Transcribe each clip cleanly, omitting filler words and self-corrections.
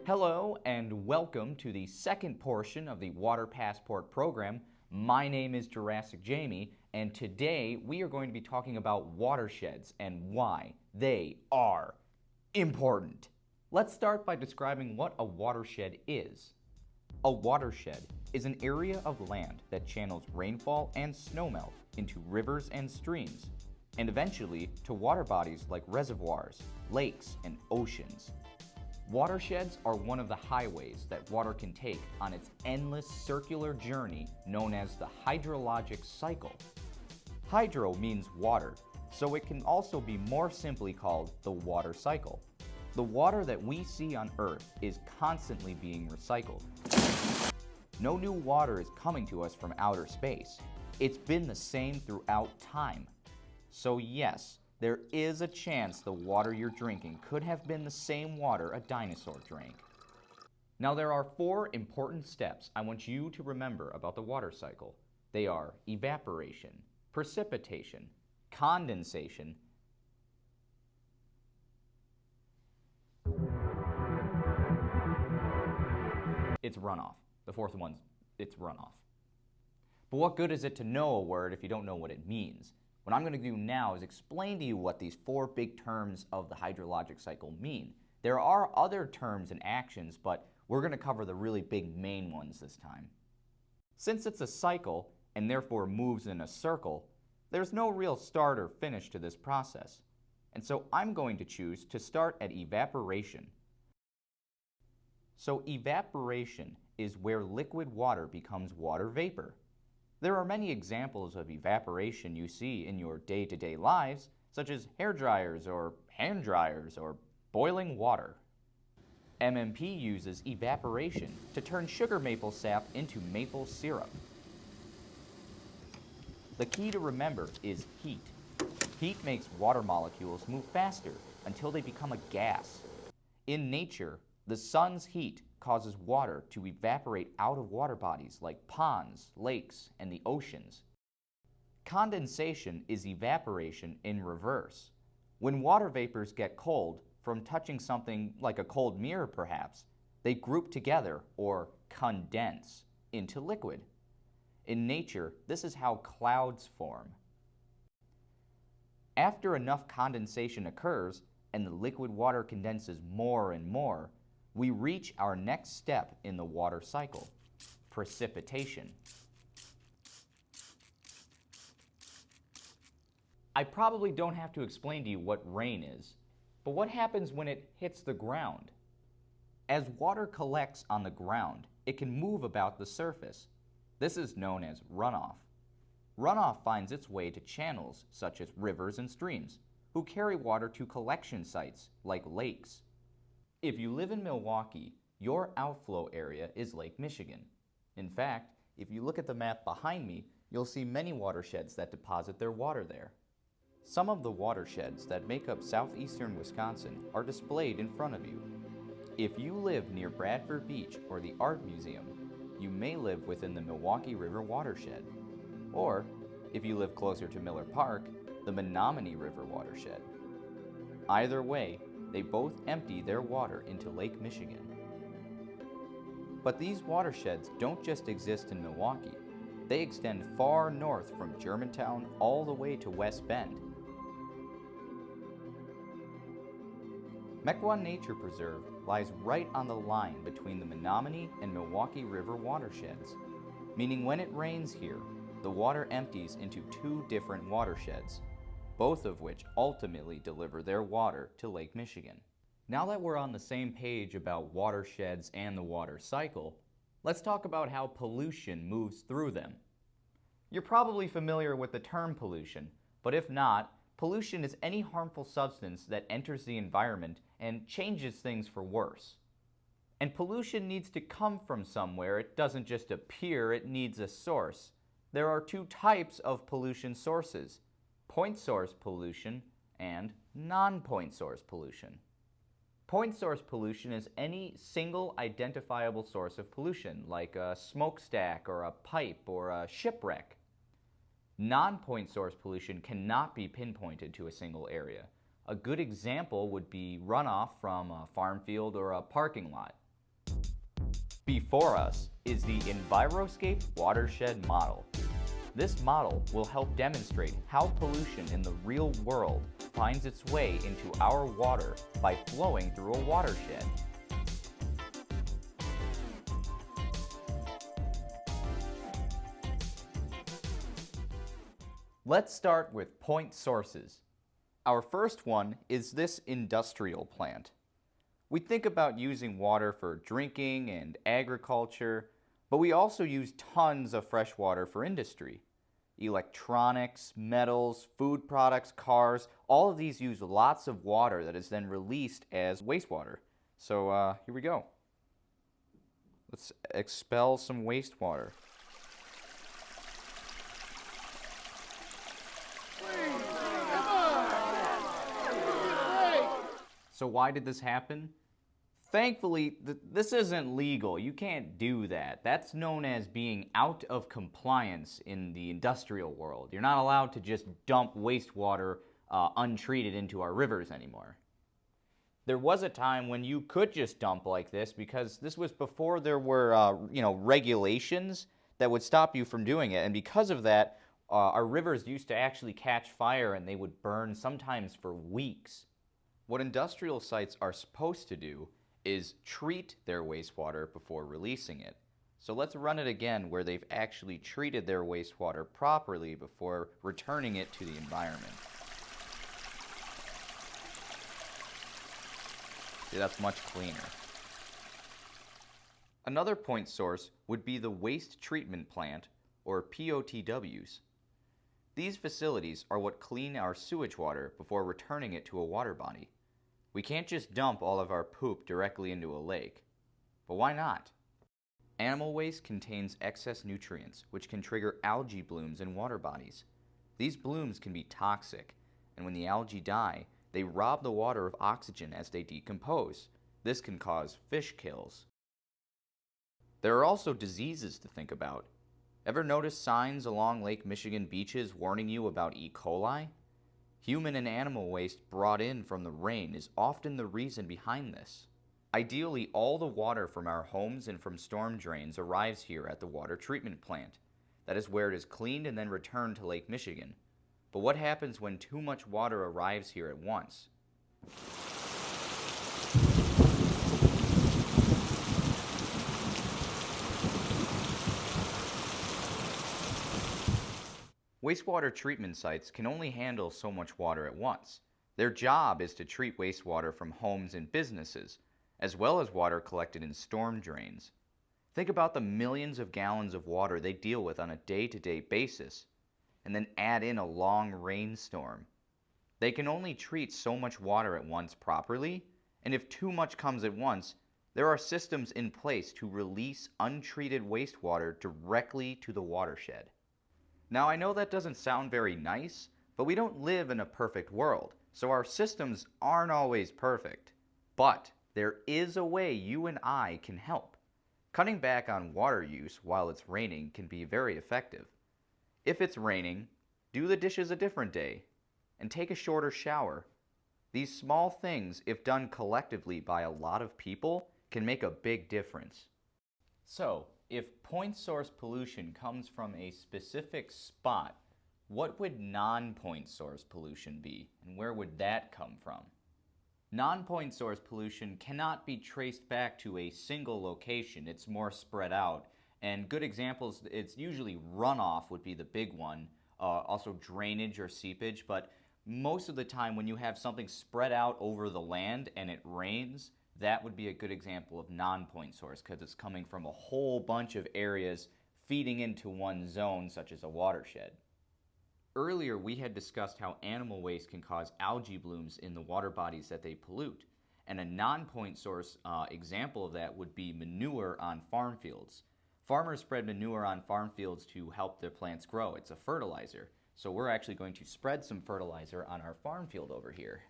Hello and welcome to the second portion of the Water Passport program. My name is Jurassic Jamie, and today we are going to be talking about watersheds and why they are important. Let's start by describing what a watershed is. A watershed is an area of land that channels rainfall and snowmelt into rivers and streams, and eventually to water bodies like reservoirs, lakes, and oceans. Watersheds are one of the highways that water can take on its endless circular journey known as the hydrologic cycle. Hydro means water, so it can also be more simply called the water cycle. The water that we see on Earth is constantly being recycled. No new water is coming to us from outer space. It's been the same throughout time. So yes, there is a chance the water you're drinking could have been the same water a dinosaur drank. Now there are 4 important steps I want you to remember about the water cycle. They are evaporation, precipitation, condensation, it's runoff. The 4th one's it's runoff. But what good is it to know a word if you don't know what it means? What I'm going to do now is explain to you what these 4 big terms of the hydrologic cycle mean. There are other terms and actions, but we're going to cover the really big main ones this time. Since it's a cycle, and therefore moves in a circle, there's no real start or finish to this process. And so I'm going to choose to start at evaporation. So evaporation is where liquid water becomes water vapor. There are many examples of evaporation you see in your day-to-day lives, such as hair dryers or hand dryers or boiling water. MMP uses evaporation to turn sugar maple sap into maple syrup. The key to remember is heat. Heat makes water molecules move faster until they become a gas. In nature, the sun's heat causes water to evaporate out of water bodies like ponds, lakes, and the oceans. Condensation is evaporation in reverse. When water vapors get cold, from touching something like a cold mirror perhaps, they group together, or condense, into liquid. In nature, this is how clouds form. After enough condensation occurs, and the liquid water condenses more and more, we reach our next step in the water cycle, precipitation. I probably don't have to explain to you what rain is, but what happens when it hits the ground? As water collects on the ground, it can move about the surface. This is known as runoff. Runoff finds its way to channels such as rivers and streams, who carry water to collection sites like lakes. If you live in Milwaukee, your outflow area is Lake Michigan. In fact, if you look at the map behind me, you'll see many watersheds that deposit their water there. Some of the watersheds that make up southeastern Wisconsin are displayed in front of you. If you live near Bradford Beach or the Art Museum, you may live within the Milwaukee River watershed. Or, if you live closer to Miller Park, the Menominee River watershed. Either way, they both empty their water into Lake Michigan. But these watersheds don't just exist in Milwaukee. They extend far north from Germantown all the way to West Bend. Mequon Nature Preserve lies right on the line between the Menominee and Milwaukee River watersheds, meaning when it rains here, the water empties into 2 different watersheds, both of which ultimately deliver their water to Lake Michigan. Now that we're on the same page about watersheds and the water cycle, let's talk about how pollution moves through them. You're probably familiar with the term pollution, but if not, pollution is any harmful substance that enters the environment and changes things for worse. And pollution needs to come from somewhere. It doesn't just appear, it needs a source. There are 2 types of pollution sources: point source pollution and non-point source pollution. Point source pollution is any single identifiable source of pollution, like a smokestack or a pipe or a shipwreck. Non-point source pollution cannot be pinpointed to a single area. A good example would be runoff from a farm field or a parking lot. Before us is the Enviroscape Watershed model. This model will help demonstrate how pollution in the real world finds its way into our water by flowing through a watershed. Let's start with point sources. Our first one is this industrial plant. We think about using water for drinking and agriculture, but we also use tons of fresh water for industry. Electronics, metals, food products, cars, all of these use lots of water that is then released as wastewater. So here we go. Let's expel some wastewater. So why did this happen? Thankfully, this isn't legal. You can't do that. That's known as being out of compliance in the industrial world. You're not allowed to just dump wastewater untreated into our rivers anymore. There was a time when you could just dump like this because this was before there were regulations that would stop you from doing it. And because of that, our rivers used to actually catch fire and they would burn sometimes for weeks. What industrial sites are supposed to do is treat their wastewater before releasing it. So let's run it again where they've actually treated their wastewater properly before returning it to the environment. See, that's much cleaner. Another point source would be the waste treatment plant, or POTWs. These facilities are what clean our sewage water before returning it to a water body. We can't just dump all of our poop directly into a lake. But why not? Animal waste contains excess nutrients, which can trigger algae blooms in water bodies. These blooms can be toxic, and when the algae die, they rob the water of oxygen as they decompose. This can cause fish kills. There are also diseases to think about. Ever notice signs along Lake Michigan beaches warning you about E. coli? Human and animal waste brought in from the rain is often the reason behind this. Ideally, all the water from our homes and from storm drains arrives here at the water treatment plant. That is where it is cleaned and then returned to Lake Michigan. But what happens when too much water arrives here at once? Wastewater treatment sites can only handle so much water at once. Their job is to treat wastewater from homes and businesses, as well as water collected in storm drains. Think about the millions of gallons of water they deal with on a day-to-day basis, and then add in a long rainstorm. They can only treat so much water at once properly, and if too much comes at once, there are systems in place to release untreated wastewater directly to the watershed. Now, I know that doesn't sound very nice, but we don't live in a perfect world, so our systems aren't always perfect. But there is a way you and I can help. Cutting back on water use while it's raining can be very effective. If it's raining, do the dishes a different day, and take a shorter shower. These small things, if done collectively by a lot of people, can make a big difference. So, if point source pollution comes from a specific spot, what would non-point source pollution be, and where would that come from? Non-point source pollution cannot be traced back to a single location. It's more spread out. And good examples, it's usually runoff would be the big one, also drainage or seepage, but most of the time when you have something spread out over the land and it rains, that would be a good example of non-point source because it's coming from a whole bunch of areas feeding into one zone, such as a watershed. Earlier, we had discussed how animal waste can cause algae blooms in the water bodies that they pollute. And a non-point source example of that would be manure on farm fields. Farmers spread manure on farm fields to help their plants grow. It's a fertilizer. So we're actually going to spread some fertilizer on our farm field over here.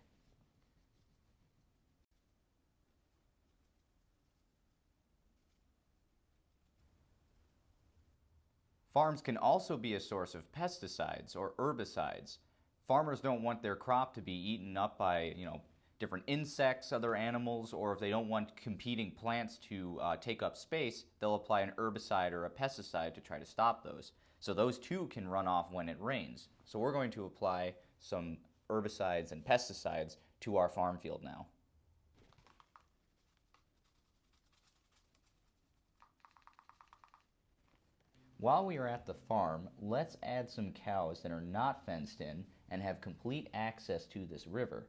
Farms can also be a source of pesticides or herbicides. Farmers don't want their crop to be eaten up by, different insects, other animals, or if they don't want competing plants to take up space, they'll apply an herbicide or a pesticide to try to stop those. So those too can run off when it rains. So we're going to apply some herbicides and pesticides to our farm field now. While we are at the farm, let's add some cows that are not fenced in and have complete access to this river.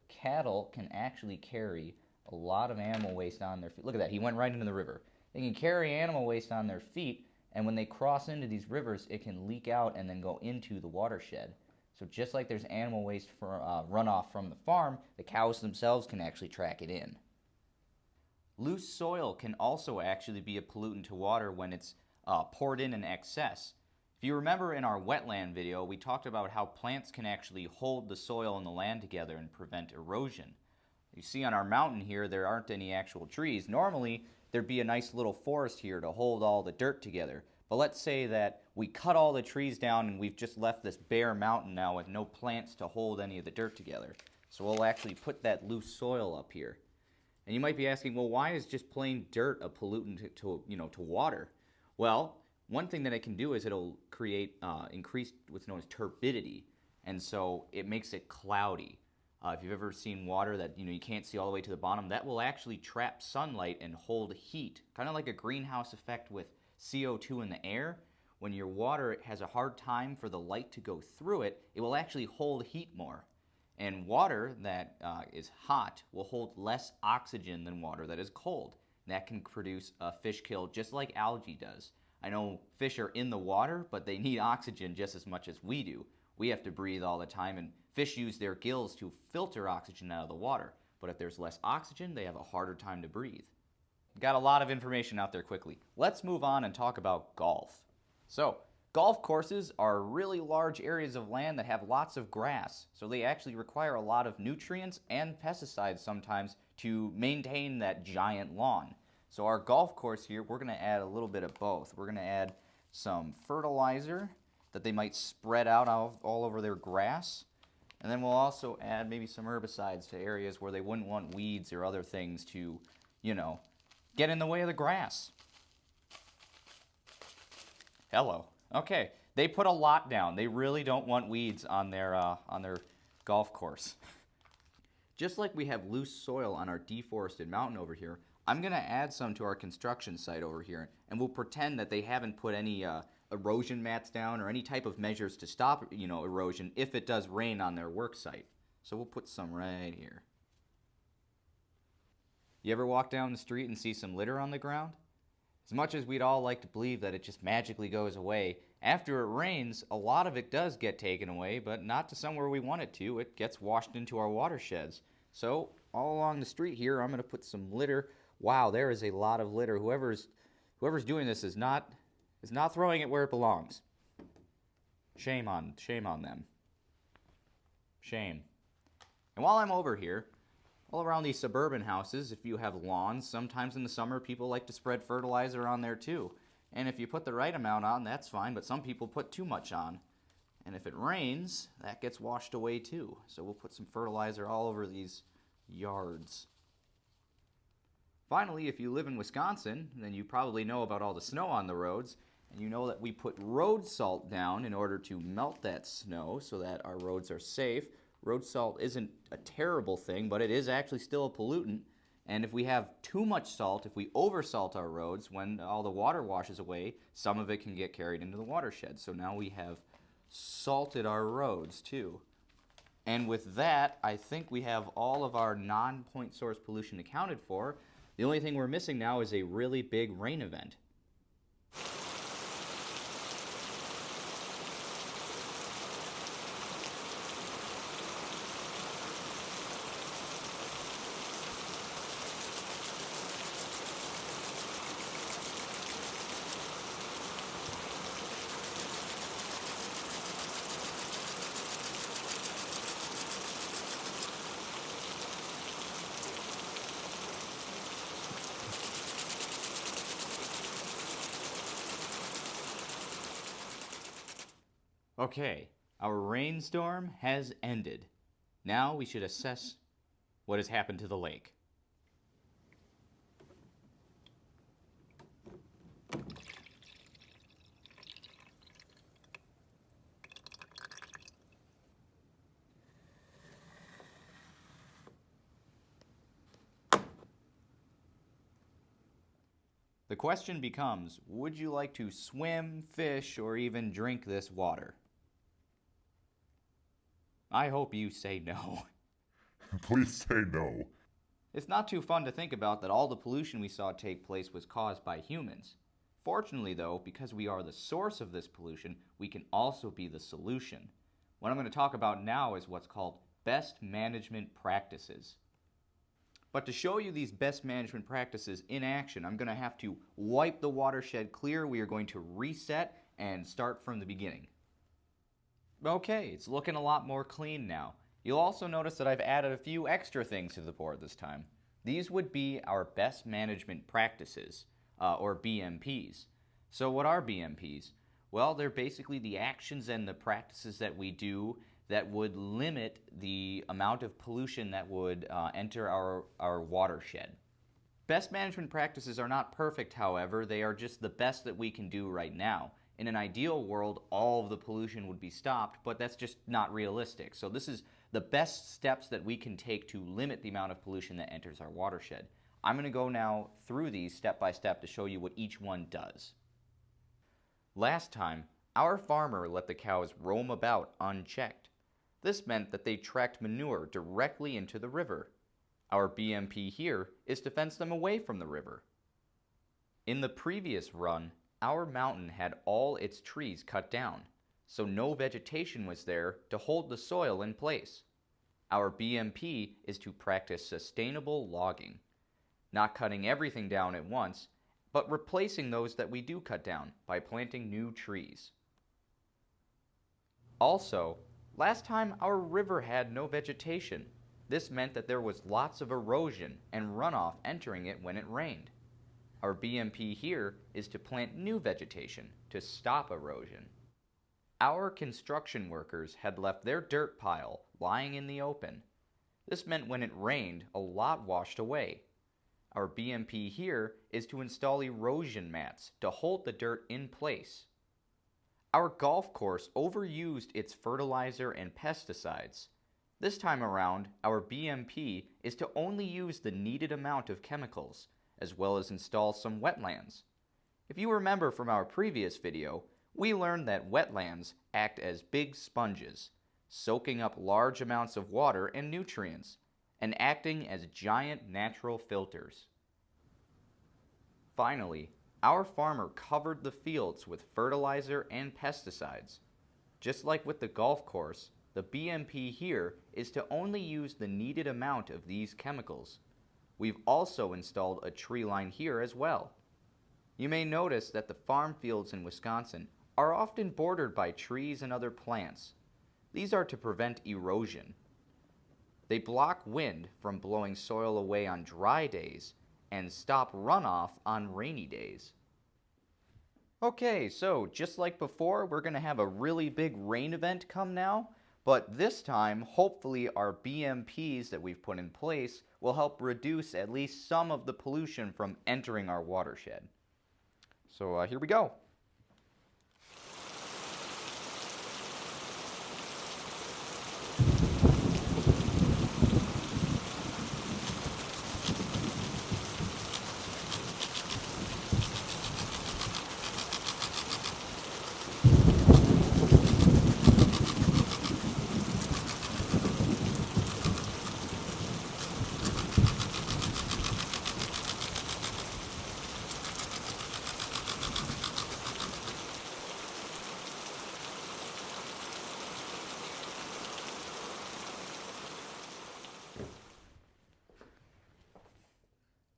Cattle can actually carry a lot of animal waste on their feet. Look at that, he went right into the river. They can carry animal waste on their feet, and when they cross into these rivers, it can leak out and then go into the watershed. So just like there's animal waste for, runoff from the farm, the cows themselves can actually track it in. Loose soil can also actually be a pollutant to water when it's poured in excess. If you remember in our wetland video, we talked about how plants can actually hold the soil and the land together and prevent erosion. You see on our mountain here, there aren't any actual trees. Normally, there'd be a nice little forest here to hold all the dirt together. But let's say that we cut all the trees down and we've just left this bare mountain now with no plants to hold any of the dirt together. So we'll actually put that loose soil up here. And you might be asking, well, why is just plain dirt a pollutant to water? Well, one thing that it can do is it'll create increased what's known as turbidity, and so it makes it cloudy. If you've ever seen water that you can't see all the way to the bottom, that will actually trap sunlight and hold heat, kind of like a greenhouse effect with CO2 in the air. When your water has a hard time for the light to go through it, it will actually hold heat more. And water that is hot will hold less oxygen than water that is cold. That can produce a fish kill just like algae does. I know fish are in the water, but they need oxygen just as much as we do. We have to breathe all the time, and fish use their gills to filter oxygen out of the water. But if there's less oxygen, they have a harder time to breathe. Got a lot of information out there quickly. Let's move on and talk about golf. So, golf courses are really large areas of land that have lots of grass. So they actually require a lot of nutrients and pesticides sometimes to maintain that giant lawn. So our golf course here, we're going to add a little bit of both. We're going to add some fertilizer that they might spread out all over their grass. And then we'll also add maybe some herbicides to areas where they wouldn't want weeds or other things to, get in the way of the grass. Hello. Okay, they put a lot down. They really don't want weeds on their golf course. Just like we have loose soil on our deforested mountain over here, I'm going to add some to our construction site over here, and we'll pretend that they haven't put any erosion mats down or any type of measures to stop erosion if it does rain on their work site. So we'll put some right here. You ever walk down the street and see some litter on the ground? As much as we'd all like to believe that it just magically goes away, after it rains, a lot of it does get taken away, but not to somewhere we want it to. It gets washed into our watersheds. So all along the street here, I'm going to put some litter. Wow, there is a lot of litter. Whoever's doing this is not throwing it where it belongs. Shame on them. Shame. And while I'm over here, all around these suburban houses, if you have lawns, sometimes in the summer people like to spread fertilizer on there too. And if you put the right amount on, that's fine, but some people put too much on. And if it rains, that gets washed away too. So we'll put some fertilizer all over these yards. Finally, if you live in Wisconsin, then you probably know about all the snow on the roads, and you know that we put road salt down in order to melt that snow so that our roads are safe. Road salt isn't a terrible thing, but it is actually still a pollutant. And if we have too much salt, if we oversalt our roads, when all the water washes away, some of it can get carried into the watershed. So now we have salted our roads too. And with that, I think we have all of our non-point source pollution accounted for. The only thing we're missing now is a really big rain event. Okay, our rainstorm has ended. Now we should assess What has happened to the lake? The question becomes, would you like to swim, fish, or even drink this water? I hope you say no. Please say no. It's not too fun to think about that all the pollution we saw take place was caused by humans. Fortunately, though, because we are the source of this pollution, we can also be the solution. What I'm going to talk about now is what's called best management practices. But to show you these best management practices in action, I'm going to have to wipe the watershed clear. We are going to reset and start from the beginning. Okay, it's looking a lot more clean now. You'll also notice that I've added a few extra things to the board this time. These would be our best management practices, or BMPs. So what are BMPs? Well, they're basically the actions and the practices that we do that would limit the amount of pollution that would enter our watershed. Best management practices are not perfect, however. They are just the best that we can do right now. In an ideal world, all of the pollution would be stopped, but that's just not realistic. So this is the best steps that we can take to limit the amount of pollution that enters our watershed. I'm going to go now through these step by step to show you what each one does. Last time, our farmer let the cows roam about unchecked. This meant that they tracked manure directly into the river. Our BMP here is to fence them away from the river. In the previous run, our mountain had all its trees cut down, so no vegetation was there to hold the soil in place. Our BMP is to practice sustainable logging, not cutting everything down at once, but replacing those that we do cut down by planting new trees. Also, last time our river had no vegetation. This meant that there was lots of erosion and runoff entering it when it rained. Our BMP here is to plant new vegetation to stop erosion. Our construction workers had left their dirt pile lying in the open. This meant when it rained, a lot washed away. Our BMP here is to install erosion mats to hold the dirt in place. Our golf course overused its fertilizer and pesticides. This time around, our BMP is to only use the needed amount of chemicals, as well as install some wetlands. If you remember from our previous video, we learned that wetlands act as big sponges, soaking up large amounts of water and nutrients, and acting as giant natural filters. Finally, our farmer covered the fields with fertilizer and pesticides. Just like with the golf course, the BMP here is to only use the needed amount of these chemicals. We've also installed a tree line here as well. You may notice that the farm fields in Wisconsin are often bordered by trees and other plants. These are to prevent erosion. They block wind from blowing soil away on dry days and stop runoff on rainy days. Okay, so just like before, we're going to have a really big rain event come now, but this time, hopefully our BMPs that we've put in place will help reduce at least some of the pollution from entering our watershed. So here we go.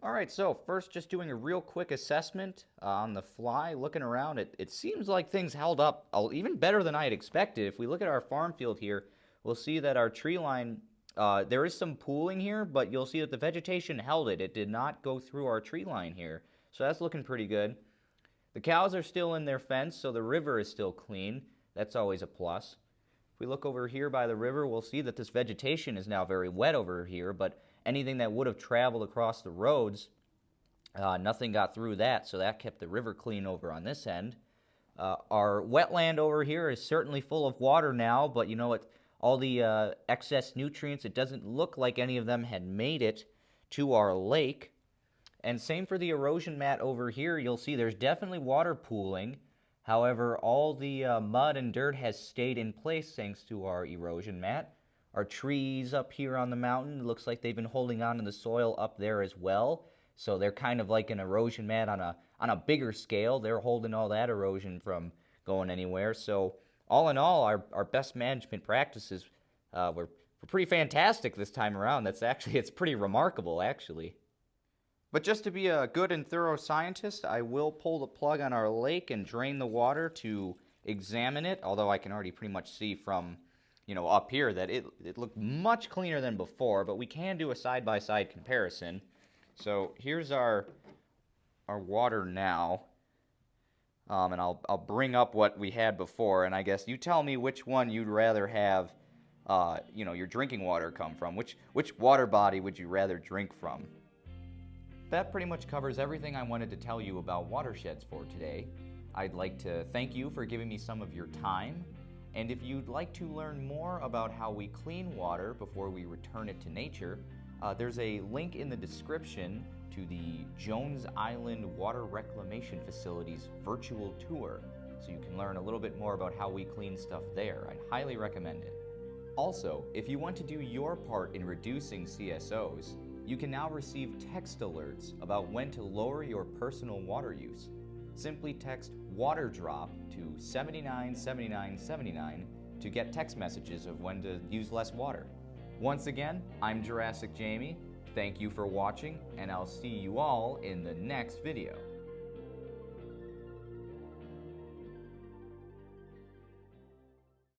All right, so first just doing a real quick assessment on the fly, looking around, it seems like things held up even better than I had expected. If we look at our farm field here, we'll see that our tree line, there is some pooling here, but you'll see that the vegetation held it. It did not go through our tree line here, so that's looking pretty good. The cows are still in their fence, so the river is still clean. That's always a plus. If we look over here by the river, we'll see that this vegetation is now very wet over here, but anything that would have traveled across the roads, nothing got through that, so that kept the river clean over on this end. Our wetland over here is certainly full of water now, but you know what? All the excess nutrients, it doesn't look like any of them had made it to our lake. And same for the erosion mat over here. You'll see there's definitely water pooling. However, all the mud and dirt has stayed in place thanks to our erosion mat. Our trees up here on the mountain, it looks like they've been holding on to the soil up there as well. So they're kind of like an erosion mat on a bigger scale. They're holding all that erosion from going anywhere. So all in all, our best management practices were pretty fantastic this time around. It's pretty remarkable, actually. But just to be a good and thorough scientist, I will pull the plug on our lake and drain the water to examine it, although I can already pretty much see from, up here that it looked much cleaner than before, but we can do a side-by-side comparison. So here's our water now, and I'll bring up what we had before, and I guess you tell me which one you'd rather have, your drinking water come from. Which water body would you rather drink from? That pretty much covers everything I wanted to tell you about Watersheds for today. I'd like to thank you for giving me some of your time, and if you'd like to learn more about how we clean water before we return it to nature, there's a link in the description to the Jones Island Water Reclamation Facility's virtual tour, so you can learn a little bit more about how we clean stuff there. I'd highly recommend it. Also, if you want to do your part in reducing CSOs, you can now receive text alerts about when to lower your personal water use. Simply text water drop to 797979 to get text messages of when to use less water. Once again, I'm Jurassic Jamie. Thank you for watching, and I'll see you all in the next video.